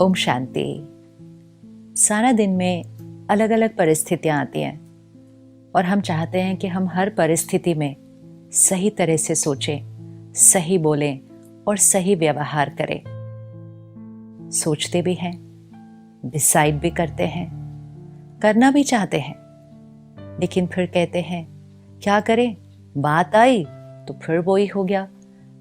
ओम शांति। सारा दिन में अलग अलग परिस्थितियाँ आती हैं और हम चाहते हैं कि हम हर परिस्थिति में सही तरह से सोचें, सही बोलें और सही व्यवहार करें। सोचते भी हैं, डिसाइड भी करते हैं, करना भी चाहते हैं, लेकिन फिर कहते हैं क्या करें, बात आई तो फिर वही हो गया,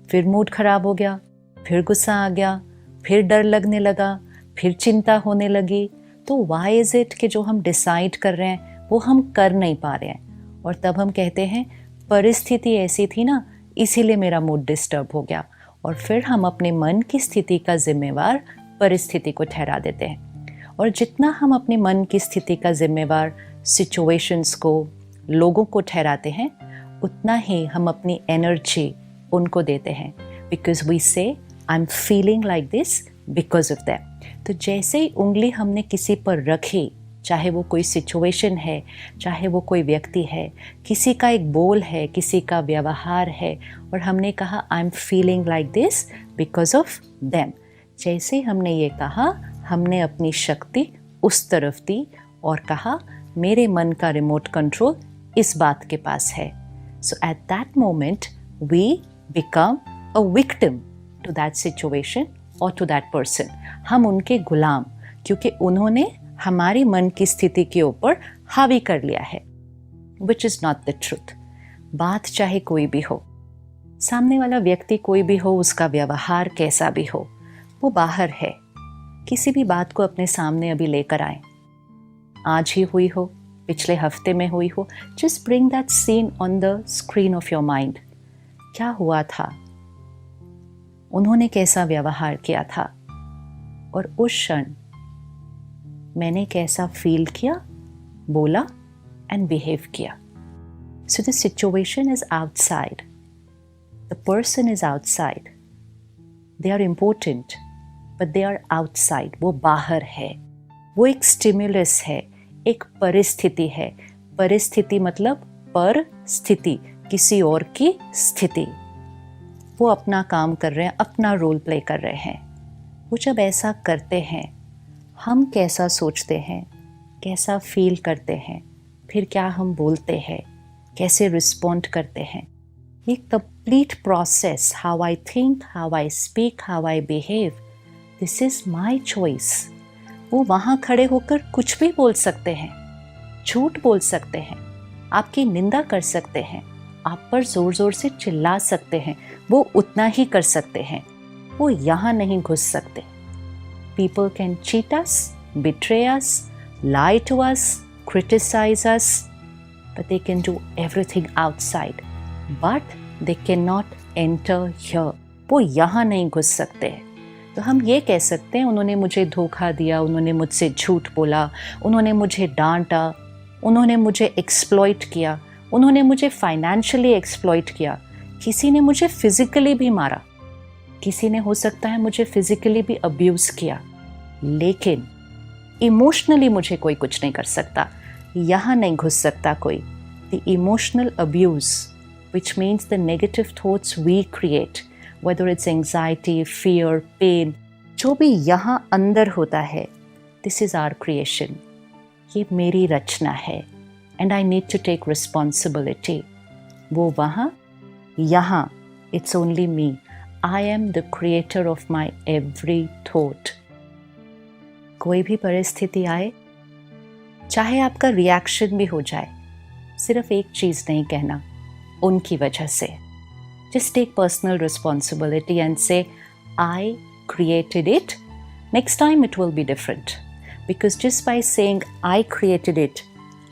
फिर मूड खराब हो गया, फिर गुस्सा आ गया, फिर डर लगने लगा, फिर चिंता होने लगी। तो व्हाई इज इट कि जो हम डिसाइड कर रहे हैं वो हम कर नहीं पा रहे हैं, और तब हम कहते हैं परिस्थिति ऐसी थी ना, इसीलिए मेरा मूड डिस्टर्ब हो गया। और फिर हम अपने मन की स्थिति का जिम्मेवार परिस्थिति को ठहरा देते हैं। और जितना हम अपने मन की स्थिति का जिम्मेवार सिचुएशंस को, लोगों को ठहराते हैं, उतना ही हम अपनी एनर्जी उनको देते हैं। बिकॉज वी से I am feeling like this because of that. तो जैसे ही उंगली हमने किसी पर रखी, चाहे वो कोई सिचुएशन है, चाहे वो कोई व्यक्ति है, किसी का एक बोल है, किसी का व्यवहार है, और हमने कहा I am feeling like this because of them, जैसे ही हमने ये कहा, हमने अपनी शक्ति उस तरफ दी और कहा मेरे मन का रिमोट कंट्रोल इस बात के पास है। So at that moment we become a victim to that situation और टू दैट पर्सन। हम उनके गुलाम, क्योंकि उन्होंने हमारी मन की स्थिति के ऊपर हावी कर लिया है, which is not the truth. बात चाहे कोई भी हो, सामने वाला व्यक्ति कोई भी हो, उसका व्यवहार कैसा भी हो, वो बाहर है। किसी भी बात को अपने सामने अभी लेकर आए, आज ही हुई हो, पिछले हफ्ते में हुई हो, just bring that scene on the screen of your mind. क्या हुआ था, उन्होंने कैसा व्यवहार किया था, और उस क्षण मैंने कैसा फील किया, बोला एंड बिहेव किया। So the situation is outside, the person is outside, they are important but they are outside. वो बाहर है, वो एक स्टिमुलस है, एक परिस्थिति है। परिस्थिति मतलब पर स्थिति, किसी और की स्थिति। वो अपना काम कर रहे हैं, अपना रोल प्ले कर रहे हैं। वो जब ऐसा करते हैं, हम कैसा सोचते हैं, कैसा फील करते हैं, फिर क्या हम बोलते हैं, कैसे रिस्पॉन्ड करते हैं, ये complete process, how I think, how I speak, how I behave, this is my choice. वो वहाँ खड़े होकर कुछ भी बोल सकते हैं, झूठ बोल सकते हैं, आपकी निंदा कर सकते हैं, आप पर जोर जोर से चिल्ला सकते हैं, वो उतना ही कर सकते हैं। वो यहाँ नहीं घुस सकते। People can cheat us, betray us, lie to us, criticize us, but they can do everything outside. But they cannot enter here. वो यहाँ नहीं घुस सकते। तो हम ये कह सकते हैं उन्होंने मुझे धोखा दिया, उन्होंने मुझसे झूठ बोला, उन्होंने मुझे डांटा, उन्होंने एक्सप्लॉइट किया, उन्होंने मुझे फाइनेंशियली एक्सप्लॉइट किया, किसी ने मुझे फिजिकली भी मारा, किसी ने हो सकता है मुझे फिजिकली भी अब्यूज़ किया, लेकिन इमोशनली मुझे कोई कुछ नहीं कर सकता। यहाँ नहीं घुस सकता कोई। The emotional abuse, which means the negative thoughts we create, whether it's anxiety, fear, pain, जो भी यहाँ अंदर होता है, दिस इज़ आवर क्रिएशन। ये मेरी रचना है, and I need to take responsibility. वो वहाँ, यहाँ, it's only me. I am the creator of my every thought. कोई भी परिस्थिति आए, चाहे आपका रिएक्शन भी हो जाए, सिर्फ एक चीज़ नहीं कहना, उनकी वजह से। Just take personal responsibility and say I created it, next time it will be different. Because just by saying I created it,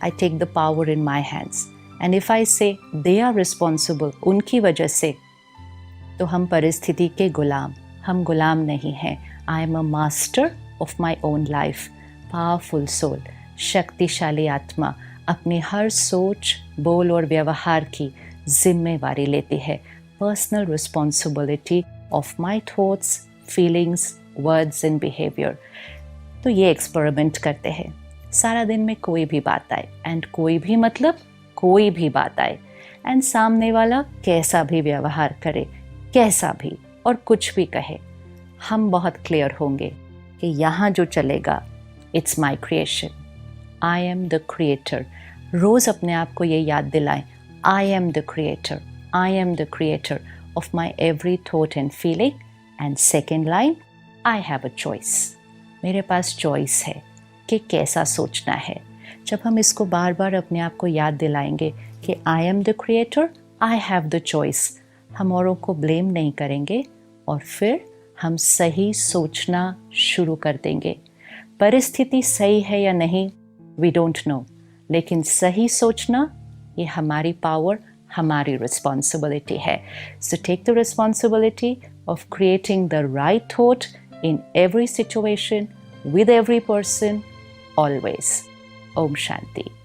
I take the power in my hands. And if I say they are responsible, उनकी वजह से, तो हम परिस्थिति के गुलाम, हम गुलाम नहीं हैं। I am a master of my own life. Powerful soul, शक्तिशाली आत्मा अपनी हर सोच, बोल और व्यवहार की जिम्मेवारी लेती है। Personal responsibility of my thoughts, feelings, words and behaviour. तो ये एक्सपेरिमेंट करते हैं। सारा दिन में कोई भी बात आए, एंड कोई भी मतलब कोई भी बात आए, एंड सामने वाला कैसा भी व्यवहार करे, कैसा भी, और कुछ भी कहे, हम बहुत क्लियर होंगे कि यहाँ जो चलेगा it's my creation, I am the creator. रोज़ अपने आप को ये याद दिलाएं, I am the creator, I am the creator of my every thought and feeling. And second line, I have a choice, मेरे पास चॉइस है कि कैसा सोचना है। जब हम इसको बार बार अपने आप को याद दिलाएंगे कि आई am the creator, I have the choice, हम औरों को ब्लेम नहीं करेंगे और फिर हम सही सोचना शुरू कर देंगे। परिस्थिति सही है या नहीं, वी डोंट नो, लेकिन सही सोचना ये हमारी पावर, हमारी रिस्पॉन्सिबिलिटी है। So take the responsibility of creating the right thought in every situation, with every person, always. Om Shanti.